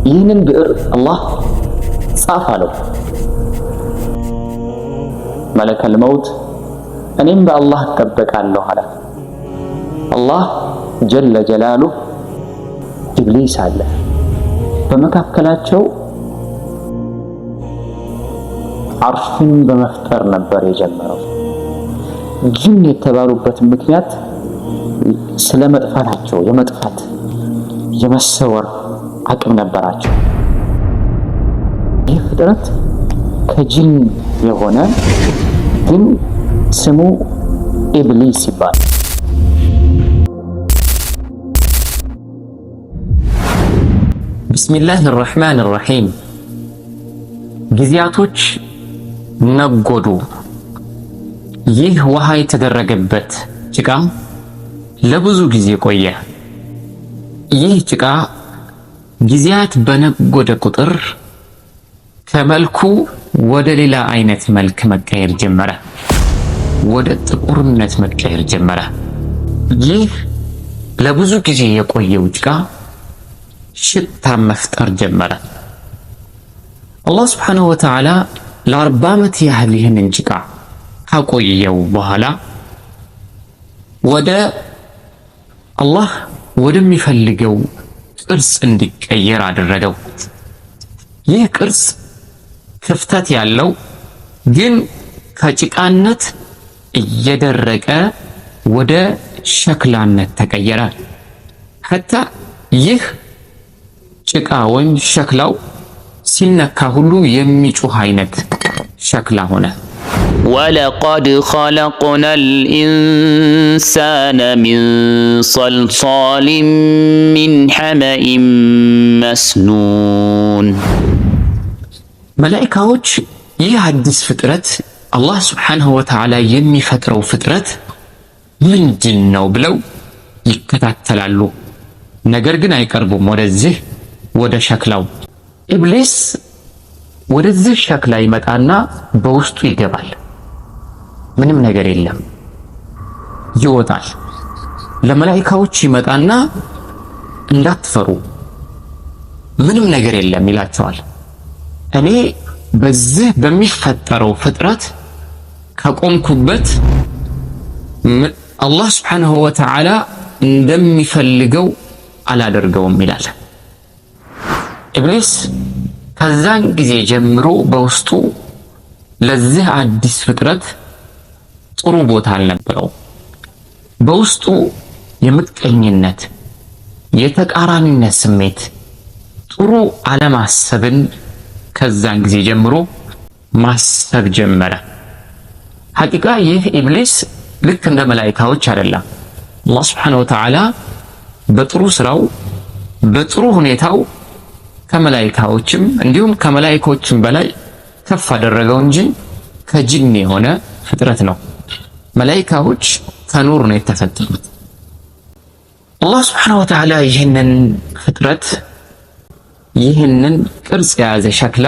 ይህንን ብዕር አላህ ጻፍ አለው። መለከል መውት እኔም በአላህ እጠበቃለሁ አለ። አላህ ጀለ ጀላሉህ ኢብሊስ አለ። በመካከላቸው አርሽን በመፍጠር ነበር የጀመረው። ጅን የተባሉበት ምክንያት ስለ መጥፋታቸው የመጥፋት የመሰወር አቅም ነበራቸው። ይህ ፍጥረት ከጅን የሆነ ግን ስሙ ኢብሊስ ይባላል። ቢስሚላህ አርረሕማን አርረሒም። ጊዜያቶች ነጎዱ። ይህ ውሃ የተደረገበት ጭቃ ለብዙ ጊዜ ቆየ። ይህ ጭቃ ጊዜያት በነጎደ ቁጥር ከመልኩ ወደ ሌላ አይነት መልክ መቀየር ጀመረ። ወደ ጥቁርነት መቀየር ጀመረ። ይህ ለብዙ ጊዜ የቆየው ጭቃ ሽታ መፍጠር ጀመረ። አላህ ሱብሓነሁ ወተዓላ ለ40 ዓመት ያህል ይህንን ጭቃ ካቆየው በኋላ ወደ አላህ ወደሚፈልገው ቅርጽ እንዲቀየር አደረገው። ይህ ቅርጽ ክፍተት ያለው ግን ከጭቃነት እየደረቀ ወደ ሸክላነት ተቀየረ። ሐታ ይህ ጭቃ ወይም ሸክላው ሲነካ ሁሉ የሚጮህ አይነት ሸክላ ሆነ። ወለቀድ ኸለቅነል ኢንሳነ ሚን ሰልሳሊን ሚን ሐመኢን መስኑን። መላኢካዎች ይህ አዲስ ፍጥረት አላህ ሱብሓነሁ ወተዓላ የሚፈጥረው ፍጥረት ምንድን ነው ብለው ይከታተላሉ። ነገር ግን አይቀርቡም ወደዚህ ወደ ሸክላው። ኢብሊስ ወደዚህ ሸክላ ይመጣና በውስጡ ይገባል። ምንም ነገር የለም፣ ይወጣል። ለመላኢካዎች ይመጣና እንዳትፈሩ ምንም ነገር የለም ይላቸዋል። እኔ በዚህ በሚፈጠረው ፍጥረት ከቆምኩበት አላህ ሱብሓነሁ ወተዓላ እንደሚፈልገው አላደርገውም ይላል። ኢብሊስ ከዛን ጊዜ ጀምሮ በውስጡ ለዚህ አዲስ ፍጥረት ጥሩ ቦታ አልነበረው። በውስጡ የምቀኝነት የተቃራኒነት ስሜት፣ ጥሩ አለማሰብን ከዛን ጊዜ ጀምሮ ማሰብ ጀመረ። ሐቂቃ ይህ ኢብሊስ ልክ እንደ መላኢካዎች አይደለም። አላህ ሱብሓነሁ ወተዓላ በጥሩ ስራው በጥሩ ሁኔታው ከመላኢካዎችም እንዲሁም ከመላኢኮችም በላይ ከፍ አደረገው እንጂ ከጅን የሆነ ፍጥረት ነው። መላኢካዎች ከኑር ነው የተፈጠሩት። አላህ ሱብሓነሁ ወተዓላ ይህንን ፍጥረት ይህንን ቅርጽ የያዘ ሸክላ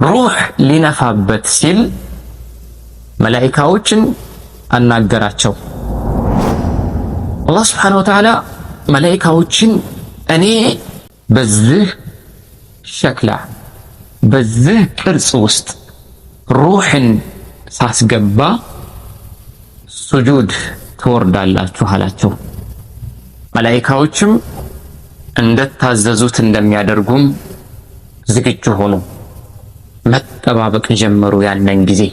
ሩህ ሊነፋበት ሲል መላኢካዎችን አናገራቸው። አላህ ሱብሓነሁ ወተዓላ መላኢካዎችን እኔ በዚህ ሸክላ በዚህ ቅርጽ ውስጥ ሩህን ሳስገባ ሱጁድ ትወርዳላችሁ አላቸው። መላኢካዎችም እንደታዘዙት እንደሚያደርጉም ዝግጁ ሆኑ። መጠባበቅ ጀመሩ። ያንን ጊዜ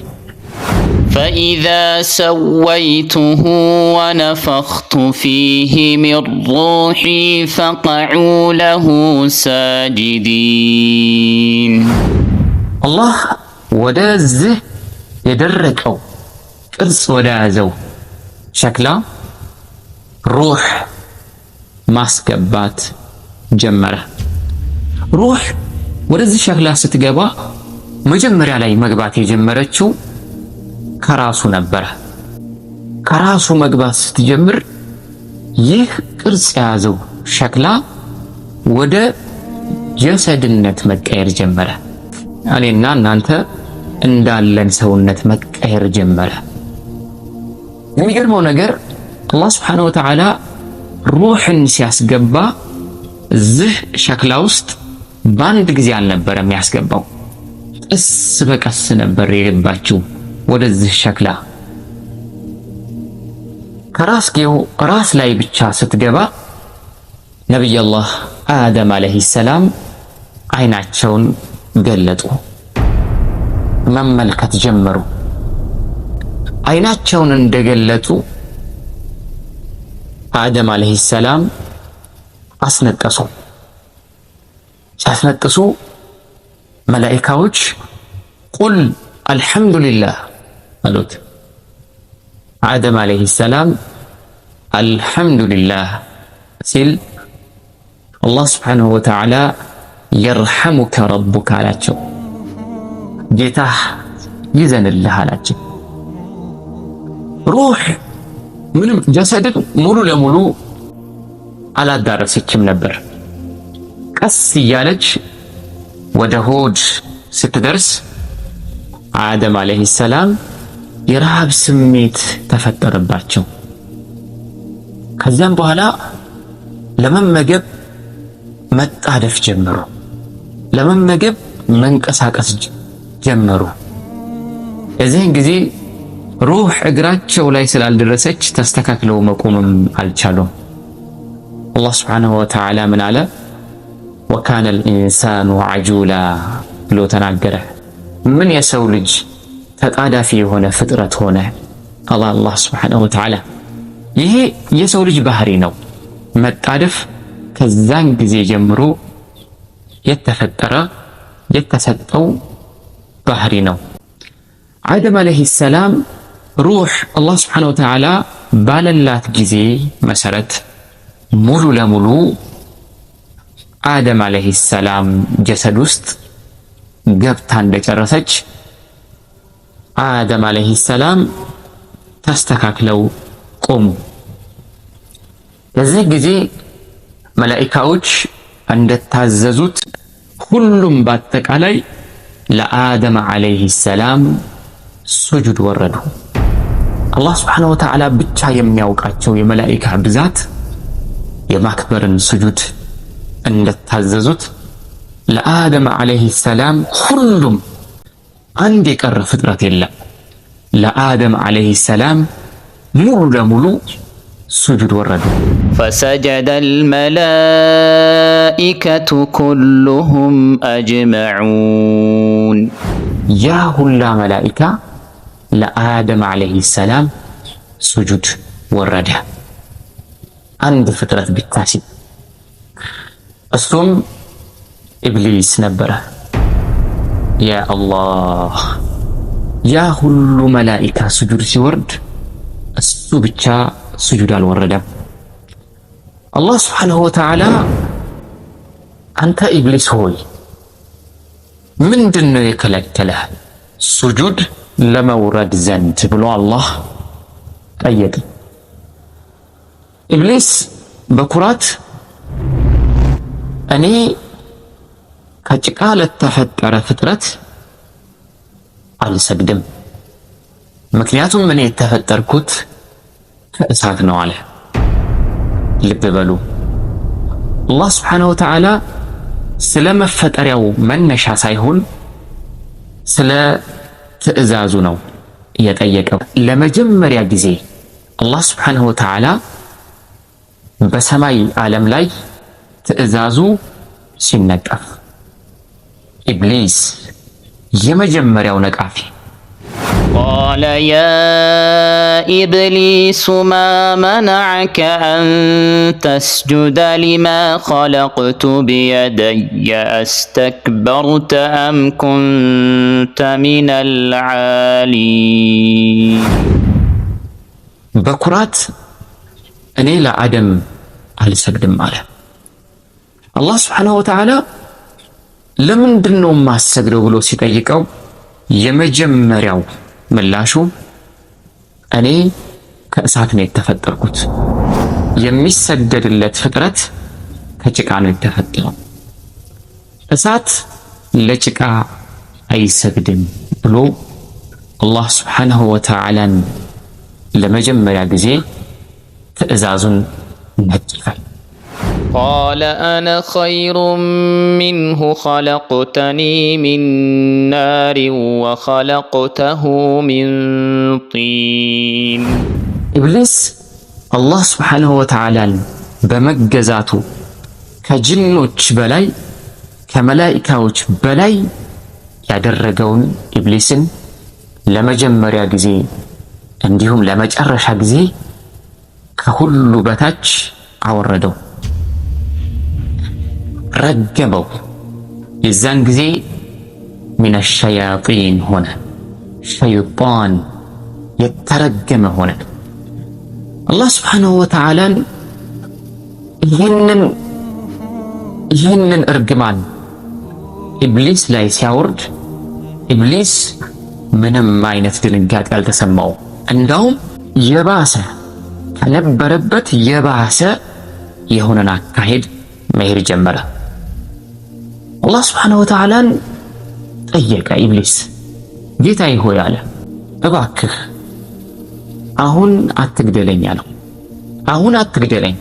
فإذا سويته ونفخت فيه من روحي فقعوا له ساجدين. الله ወደዚህ የደረቀው ቅርጽ ወደያዘው ሸክላ ሩህ ማስገባት ጀመረ። ሩህ ወደዚህ ሸክላ ስትገባ መጀመሪያ ላይ መግባት የጀመረችው ከራሱ ነበረ። ከራሱ መግባት ስትጀምር ይህ ቅርጽ የያዘው ሸክላ ወደ ጀሰድነት መቀየር ጀመረ። እኔና እናንተ እንዳለን ሰውነት መቀየር ጀመረ። የሚገርመው ነገር አላህ ሱብሓነሁ ወተዓላ ሩህን ሲያስገባ እዚህ ሸክላ ውስጥ በአንድ ጊዜ አልነበረም ያስገባው። ቀስ በቀስ ነበር የገባችው ወደዚህ ሸክላ። ከራስጌው ራስ ላይ ብቻ ስትገባ ነቢዩላህ አደም አለይሂ ሰላም አይናቸውን ገለጡ፣ መመልከት ጀመሩ። አይናቸውን እንደገለጡ አደም አለይሂ ሰላም አስነጠሱ። ሲያስነጥሱ መላኢካዎች ቁል አልሐምዱሊላህ አሉት። አደም አለይሂ ሰላም አልሐምዱሊላህ ሲል አላህ ስብሓንሁ ወተዓላ የርሐሙከ ረቡከ አላቸው። ጌታህ ይዘንልህ አላቸው። ሩህ ምንም ጀሰድን ሙሉ ለሙሉ አላዳረሰችም ነበር። ቀስ እያለች ወደ ሆድ ስትደርስ አደም አለይሂ ሰላም የረሃብ ስሜት ተፈጠረባቸው። ከዚያም በኋላ ለመመገብ መጣደፍ ጀመሩ። ለመመገብ መንቀሳቀስ ጀመሩ። የዚህን ጊዜ ሩህ እግራቸው ላይ ስላልደረሰች ተስተካክለው መቆምም አልቻሉም። አላህ ስብሓንሁ ወተዓላ ምን አለ? ወካነ ልኢንሳኑ ዐጁላ ብሎ ተናገረ። ምን የሰው ልጅ ተጣዳፊ የሆነ ፍጥረት ሆነ። አላህ ስብሓንሁ ወተዓላ ይሄ የሰው ልጅ ባህሪ ነው። መጣደፍ ከዛን ጊዜ ጀምሮ የተፈጠረ የተሰጠው ባህሪ ነው። አደም አለይሂ ሰላም ሩህ አላህ ስብሓንሁ ወተዓላ ባለላት ጊዜ መሰረት ሙሉ ለሙሉ አደም አለይሂ ሰላም ጀሰድ ውስጥ ገብታ እንደጨረሰች አደም አለይሂ ሰላም ተስተካክለው ቆሙ። በዚህ ጊዜ መላኢካዎች እንደታዘዙት ሁሉም በአጠቃላይ ለአደም አለይሂ ሰላም ሱጁድ ወረዱ። አላህ ስብሓንሁ ወተዓላ ብቻ የሚያውቃቸው የመላኢካ ብዛት የማክበርን ሱጁድ እንደታዘዙት ለአደም አለይሂ ሰላም ሁሉም አንድ የቀረ ፍጥረት የለም። ለአደም አለይሂ ሰላም ሙሉ ለሙሉ ሱጁድ ወረዱ። ፈሰጀደ አልመላኢከቱ ኩሉሁም አጅመዑን። ያ ሁላ መላኢካ ለአደም አለይሂ ሰላም ሱጁድ ወረደ። አንድ ፍጥረት ብቻ ሲል እሱም ኢብሊስ ነበረ። ያ አላህ ያ ሁሉ መላኢካ ሱጁድ ሲወርድ እሱ ብቻ ሱጁድ አልወረደም። አላህ ስብሓንሁ ወተዓላ አንተ ኢብሊስ ሆይ ምንድነው የከለከለህ ሱጁድ ለመውረድ ዘንድ ብሎ አላህ ጠየቀ። ኢብሊስ በኩራት እኔ ከጭቃ ለተፈጠረ ፍጥረት አልሰግድም፣ ምክንያቱም እኔ የተፈጠርኩት ከእሳት ነው አለ። ልብ በሉ አላህ ስብሓንሁ ወተዓላ ስለ መፈጠሪያው መነሻ ሳይሆን ስለ ትዕዛዙ ነው የጠየቀው። ለመጀመሪያ ጊዜ አላህ ስብሓንሁ ወተዓላ በሰማይ ዓለም ላይ ትዕዛዙ ሲነቀፍ ኢብሊስ የመጀመሪያው ነቃፊ ቃለ ያ ኢብሊሱ ማ መነዐከ አን ተስጁደ ሊማ ኸለቅቱ ቢየደየ አስተክበርተ አም ኩንተ ሚነል ዓሊን። በኩራት እኔ ለአደም አልሰግድም አለ። አላህ ስብሓንሁ ወተዓላ ለምንድነው የማሰግደው ብሎ ሲጠይቀው የመጀመሪያው ምላሹ እኔ ከእሳት ነው የተፈጠርኩት፣ የሚሰገድለት ፍጥረት ከጭቃ ነው የተፈጠረው፣ እሳት ለጭቃ አይሰግድም ብሎ አላህ ስብሓንሁ ወተዓላን ለመጀመሪያ ጊዜ ትዕዛዙን ነቀፈ። قال أنا خير منه خلقتني من نار وخلقته من طين ኢብሊስ አላህ ሱብሓነሁ ወተዓላን በመገዛቱ ከጅኖች በላይ ከመላኢካዎች በላይ ያደረገውን ኢብሊስን ለመጀመሪያ ጊዜ እንዲሁም ለመጨረሻ ጊዜ ከሁሉ በታች አወረደው፣ ረገመው። የዛን ጊዜ ሚነ ሸያጢን ሆነ፣ ሸይጣን የተረገመ ሆነ። አላህ ሱብሓነሁ ወተዓላን ይህንን እርግማን ኢብሊስ ላይ ሲያወርድ ኢብሊስ ምንም አይነት ድንጋጤ አልተሰማው። እንዳውም የባሰ ከነበረበት የባሰ የሆነን አካሄድ መሄድ ጀመረ። አላህ ሱብሓነሁ ወተዓላን ጠየቀ ኢብሊስ፣ ጌታዬ ሆይ አለ፣ እባክህ አሁን አትግደለኝ አለው። አሁን አትግደለኝ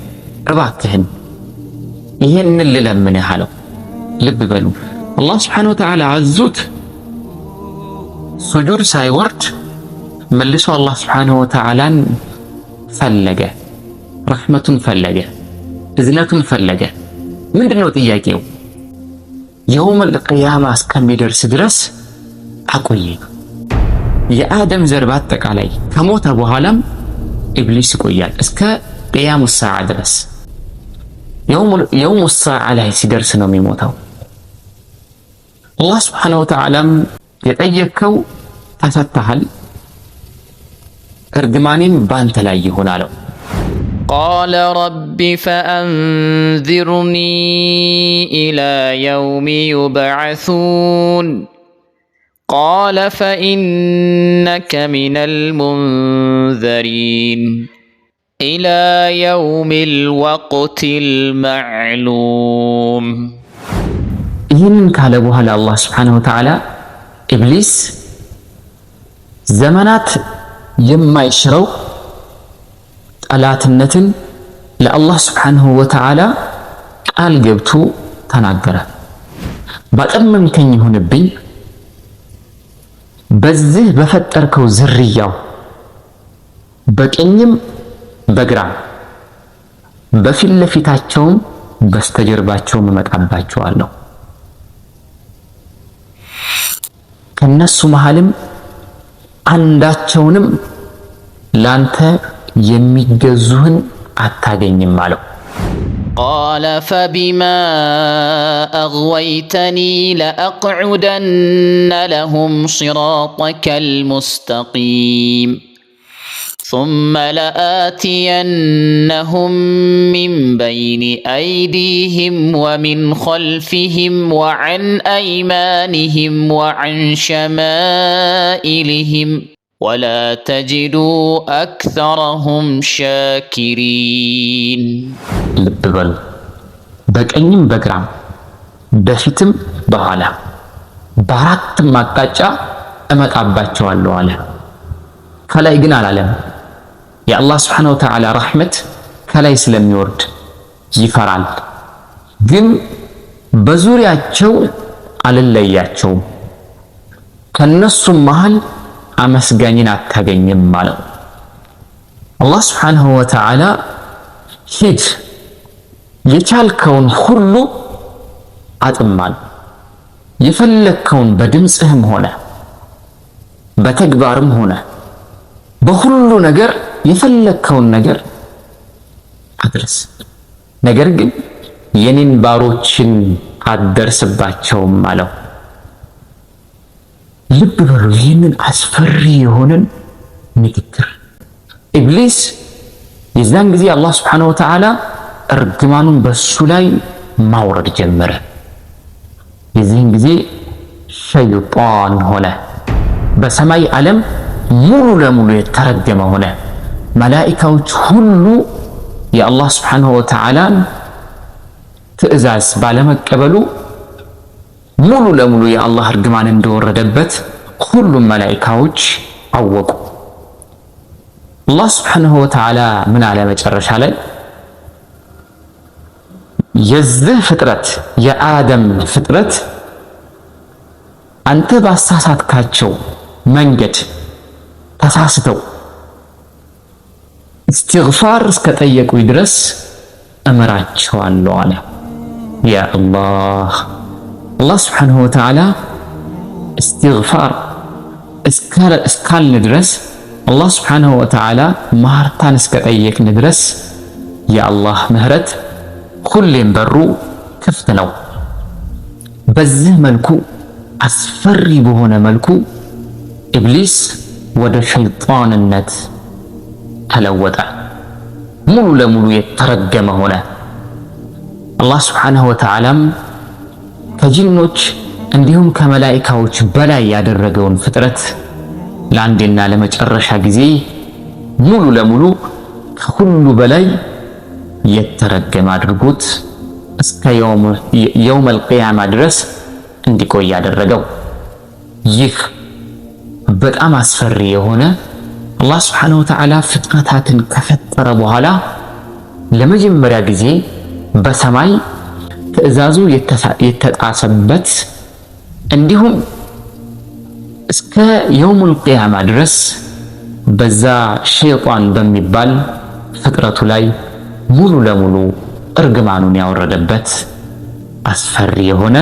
እባክህን ይሄንን ልለምንህ አለው። ልብ በሉ አላህ ሱብሓነሁ ወተዓላ አዞት ሱጁድ ሳይወርድ መልሶ አላህ ሱብሓነሁ ወተዓላን ፈለገ፣ ረሕመቱን ፈለገ፣ እዝነቱን ፈለገ። ምንድነው ጥያቄው? የውመል ቂያማ እስከሚደርስ ድረስ አቆየኝ። የአደም ዘር በአጠቃላይ ከሞተ በኋላም ኢብሊስ ይቆያል እስከ ቂያሙ ሰዓ ድረስ። የውሙ ሰዓ ላይ ሲደርስ ነው የሚሞተው። አላህ ሱብሓነሁ ወተዓላም የጠየከው ተሰጥተሃል፣ እርግማኔም ባንተ ላይ ይሁን አለው። ቃለ ረቢ ፈአንዚርኒ ኢላ የውሚ ዩብዐሱን ቃለ ፈኢነከ ሚነል ሙንዘሪን ኢላ የውሚል ወቅቲል መዕሉም። ይህንን ካለ በኋላ አላህ ሱብሓነሁ ወተዓላ ኢብሊስ ዘመናት የማይሽረው ጠላትነትን ለአላህ ሱብሓነሁ ወተዓላ ቃል ገብቶ ተናገረ። ባጠመምከኝ ይሁንብኝ፣ በዚህ በፈጠርከው ዝርያው በቀኝም በግራም በፊት ለፊታቸውም በስተጀርባቸውም እመጣባቸዋለሁ፣ ከነሱ መሃልም አንዳቸውንም ላንተ የሚገዙህን አታገኝም አለው። ቃለ ፈቢማ አግወይተኒ ለአቅዑደነ ለሁም ሲራጠከል ሙስተቂም ثم لآتينهم من بين أيديهم ومن خلفهم وعن أيمانهم وعن شمائلهم ولا تجدوا أكثرهم شاكرين. ልብ በሉ፣ በቀኝም በግራም በፊትም በኋላ በአራትም አቅጣጫ እመጣባቸዋለሁ አለ። ከላይ ግን አላለም። የአላህ ሱብሓነሁ ወተዓላ ረሕመት ከላይ ስለሚወርድ ይፈራል። ግን በዙሪያቸው አልለያቸውም፣ ከነሱም መሃል አመስጋኝን አታገኝም ማለት ነው። አላህ ሱብሓነሁ ወተዓላ ሂድ የቻልከውን ሁሉ አጥማል፣ የፈለግከውን በድምፅህም ሆነ በተግባርም ሆነ በሁሉ ነገር የፈለግከውን ነገር አድርስ፣ ነገር ግን የኔን ባሮችን አትደርስባቸውም አለው። ልብ በሉ ይህንን አስፈሪ የሆነን ንግግር። ኢብሊስ የዛን ጊዜ አላህ ሱብሓነሁ ወተዓላ እርግማኑን በሱ ላይ ማውረድ ጀመረ። የዚህን ጊዜ ሸይጣን ሆነ፣ በሰማይ ዓለም ሙሉ ለሙሉ የተረገመ ሆነ። መላኢካዎች ሁሉ የአላህ ሱብሓነሁ ወተዓላን ትዕዛዝ ባለመቀበሉ ሙሉ ለሙሉ የአላህ እርግማን እንደወረደበት ሁሉም መላኢካዎች አወቁ። አላህ ሱብሓነሁ ወተዓላ ምን አለ መጨረሻ ላይ? የዚህ ፍጥረት የአደም ፍጥረት አንተ ባሳሳትካቸው መንገድ ተሳስተው እስትግፋር እስከጠየቁኝ ድረስ እምራቸዋለሁ አለ። ያ አላህ ሱብሓነሁ ወተዓላ እስትግፋር እስካልን ድረስ አላህ ሱብሓነሁ ወተዓላ ማርታን እስከጠየቅን ድረስ የአላህ ምህረት ሁሌም በሩ ክፍት ነው። በዚህ መልኩ አስፈሪ በሆነ መልኩ ኢብሊስ ወደ ሸይጣንነት ተለወጠ። ሙሉ ለሙሉ የተረገመ ሆነ። አላህ ሱብሓነሁ ወተዓላም ከጂኖች እንዲሁም ከመላኢካዎች በላይ ያደረገውን ፍጥረት ለአንዴና ለመጨረሻ ጊዜ ሙሉ ለሙሉ ከሁሉ በላይ የተረገመ አድርጎት እስከ የውመል ቂያማ ድረስ እንዲቆይ ያደረገው። ይህ በጣም አስፈሪ የሆነ አላህ ሱብሓነሁ ወተዓላ ፍጥረታትን ከፈጠረ በኋላ ለመጀመሪያ ጊዜ በሰማይ ትዕዛዙ የተጣሰበት እንዲሁም እስከ የውሙል ቂያማ ድረስ በዛ ሸይጣን በሚባል ፍጥረቱ ላይ ሙሉ ለሙሉ እርግማኑን ያወረደበት አስፈሪ የሆነ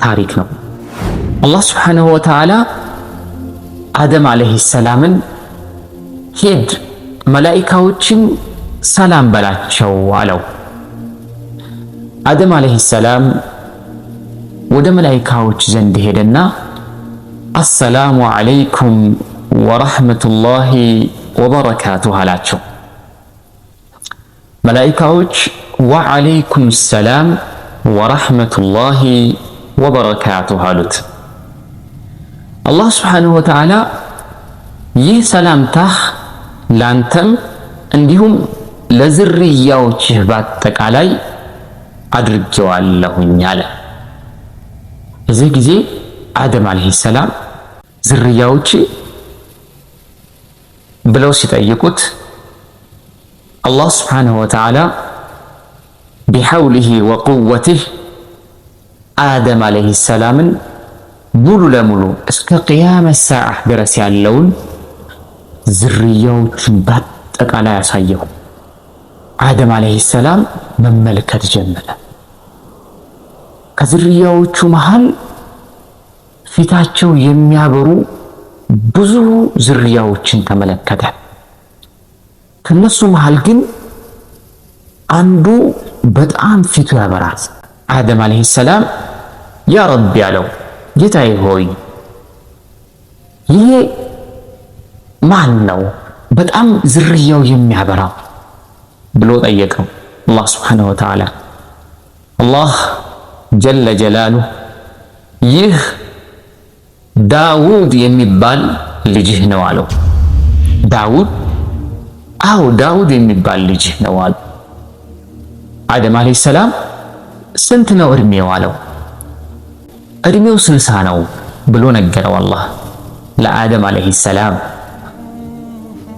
ታሪክ ነው። አላህ ሱብሓነሁ ወተዓላ አደም ዓለይሂ ሰላምን ሂድ መላኢካዎችን ሰላም በላቸው አለው። አደም ዓለይሂ ሰላም ወደ መላኢካዎች ዘንድ ሄደና አሰላሙ ዓለይኩም ወረሕመቱላሂ ወበረካቱሁ አላቸው። መላኢካዎች ወዓለይኩም ሰላም ወረሕመቱላሂ ወበረካቱሁ አሉት። አላህ ሱብሓነሁ ወተዓላ ይህ ሰላምታህ ላንተም እንዲሁም ለዝርያዎችህ በአጠቃላይ አድርጌዋለሁኝ አለ። በዚህ ጊዜ አደም ዓለይሂ ሰላም ዝርያዎች ብለው ሲጠይቁት አላህ ሱብሓነሁ ወተዓላ ቢሐውሊሂ ወቁወቲህ አደም ዓለይሂ ሰላምን ሙሉ ለሙሉ እስከ ቂያመ ሰዓ ድረስ ያለውን ዝርያዎችን በአጠቃላይ ያሳየው። አደም ዓለይሂ ሰላም መመልከት ጀመረ። ከዝርያዎቹ መሃል ፊታቸው የሚያበሩ ብዙ ዝርያዎችን ተመለከተ። ከነሱ መሃል ግን አንዱ በጣም ፊቱ ያበራል። አደም ዓለይሂ ሰላም ያ ረቢ ያለው ጌታዬ ሆይ ይሄ ማን ነው በጣም ዝርያው የሚያበራው ብሎ ጠየቀው። አላህ ሱብሓነሁ ወተዓላ አላህ ጀለ ጀላሉ ይህ ዳውድ የሚባል ልጅህ ነው አለው። ዳውድ? አዎ ዳውድ የሚባል ልጅህ ነው አለው። አደም ዓለይሂ ሰላም ስንት ነው እድሜው አለው። እድሜው 60 ነው ብሎ ነገረው አላህ ለአደም ዓለይሂ ሰላም።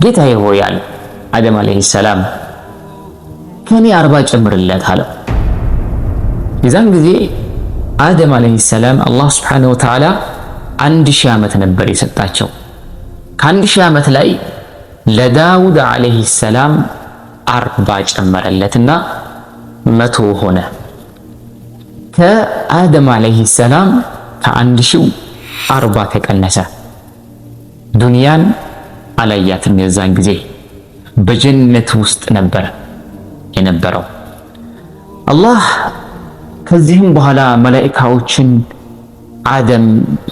ጌታዬ ሆይ አለ አደም ዓለይሂ ሰላም ከኔ 40 ጨምርለት አለው። የዛን ጊዜ አደም ዓለይሂ ሰላም አላህ ሱብሓነሁ ወተዓላ 1000 ዓመት ነበር የሰጣቸው። ከ1000 ዓመት ላይ ለዳውድ ዓለይሂ ሰላም 40 ጨመረለትና 100 ሆነ። ከአደም ዓለይሂ ሰላም ከ1000 40 ተቀነሰ። ዱንያን አላያትም። የዛን ጊዜ በጀነት ውስጥ ነበር የነበረው። አላህ ከዚህም በኋላ መላኢካዎችን አደም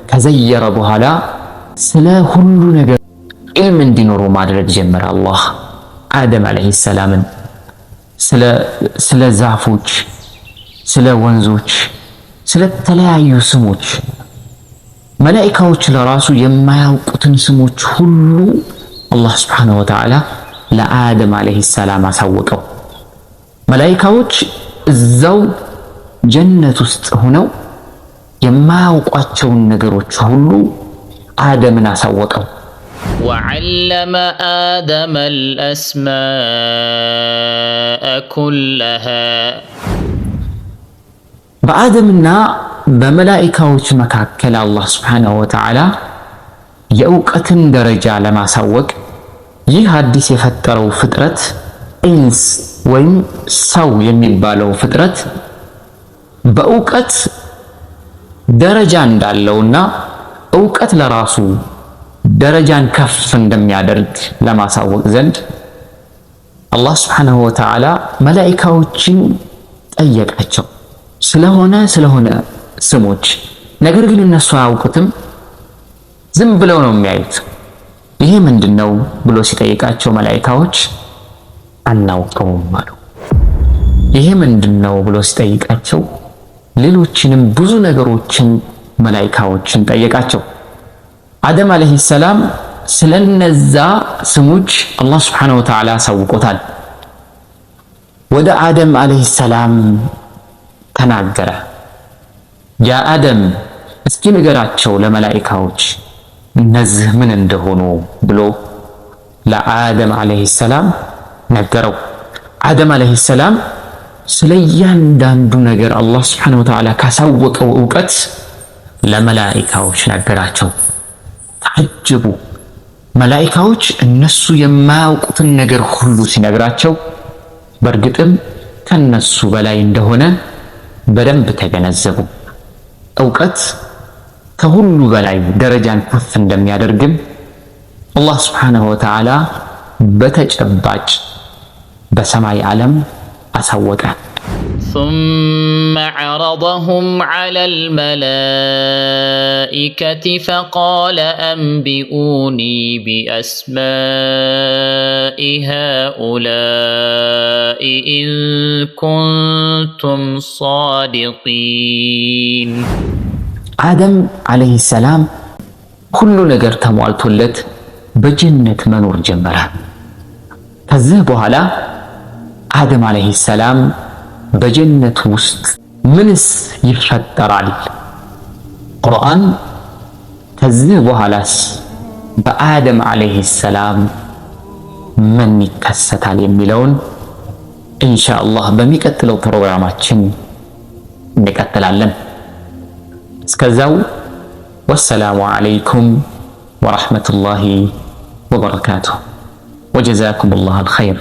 ከዘየረ በኋላ ስለ ሁሉ ነገር ኢልም እንዲኖሩ ማድረግ ጀመረ። አላህ አደም ዓለይሂ ሰላምን ስለ ዛፎች፣ ስለ ወንዞች፣ ስለ ተለያዩ ስሞች መላኢካዎች ለራሱ የማያውቁትን ስሞች ሁሉ አላህ ሱብሓነሁ ወተዓላ ለአደም ዓለይሂ ሰላም አሳወቀው። መላኢካዎች እዛው ጀነት ውስጥ ሆነው የማያውቋቸውን ነገሮች ሁሉ አደምን አሳወቀው። وعلم آدم الأسماء كلها በአደምና በመላኢካዎች መካከል አላህ ሱብሓነሁ ወተዓላ የእውቀትን ደረጃ ለማሳወቅ ይህ አዲስ የፈጠረው ፍጥረት ኢንስ ወይም ሰው የሚባለው ፍጥረት በእውቀት ደረጃ እንዳለውና እውቀት ለራሱ ደረጃን ከፍ እንደሚያደርግ ለማሳወቅ ዘንድ አላህ ሱብሓነሁ ወተዓላ መላኢካዎችን ጠየቃቸው ስለሆነ ስሞች። ነገር ግን እነሱ አያውቁትም፣ ዝም ብለው ነው የሚያዩት። ይሄ ምንድነው ብሎ ሲጠይቃቸው መላኢካዎች አናውቀውም አሉ። ይሄ ምንድነው ብሎ ሲጠይቃቸው ሌሎችንም ብዙ ነገሮችን መላኢካዎችን ጠየቃቸው። አደም አለይሂ ሰላም ስለነዛ ስሞች አላህ ሱብሓነሁ ወተዓላ አሳውቆታል። ወደ አደም አለይሂ ሰላም ተናገረ። ያ አደም እስኪ ንገራቸው ለመላኢካዎች እነዚህ ምን እንደሆኑ ብሎ ለአደም አለይሂ ሰላም ነገረው። አደም አለይሂ ሰላም ስለ እያንዳንዱ ነገር አላህ ሱብሓነሁ ወተዓላ ካሳወቀው እውቀት ለመላኢካዎች ነገራቸው። ተዐጀቡ። መላኢካዎች እነሱ የማያውቁትን ነገር ሁሉ ሲነግራቸው በእርግጥም ከነሱ በላይ እንደሆነ በደንብ ተገነዘቡ። እውቀት ከሁሉ በላይ ደረጃን ከፍ እንደሚያደርግም አላህ ሱብሓነሁ ወተዓላ በተጨባጭ በሰማይ ዓለም አሳወቀ። ثم عرضهم على الملائكة فقال أنبئوني بأسماء هؤلاء إن كنتم صادقين. አደም አለይሂ ሰላም ሁሉ ነገር ተሟልቶለት በጀነት መኖር ጀመረ። ከዚህ በኋላ አደም አለይሂ ሰላም በጀነት ውስጥ ምንስ ይፈጠራል? ቁርአን ከዚህ በኋላስ በአደም አለይሂ ሰላም ምን ይከሰታል የሚለውን ኢንሻአላህ በሚቀጥለው ፕሮግራማችን እንቀጥላለን። እስከዛው ወሰላሙ አለይኩም ወራህመቱላሂ ወበረካቱሁ ወጀዛኩሙላሁ አልኸይር።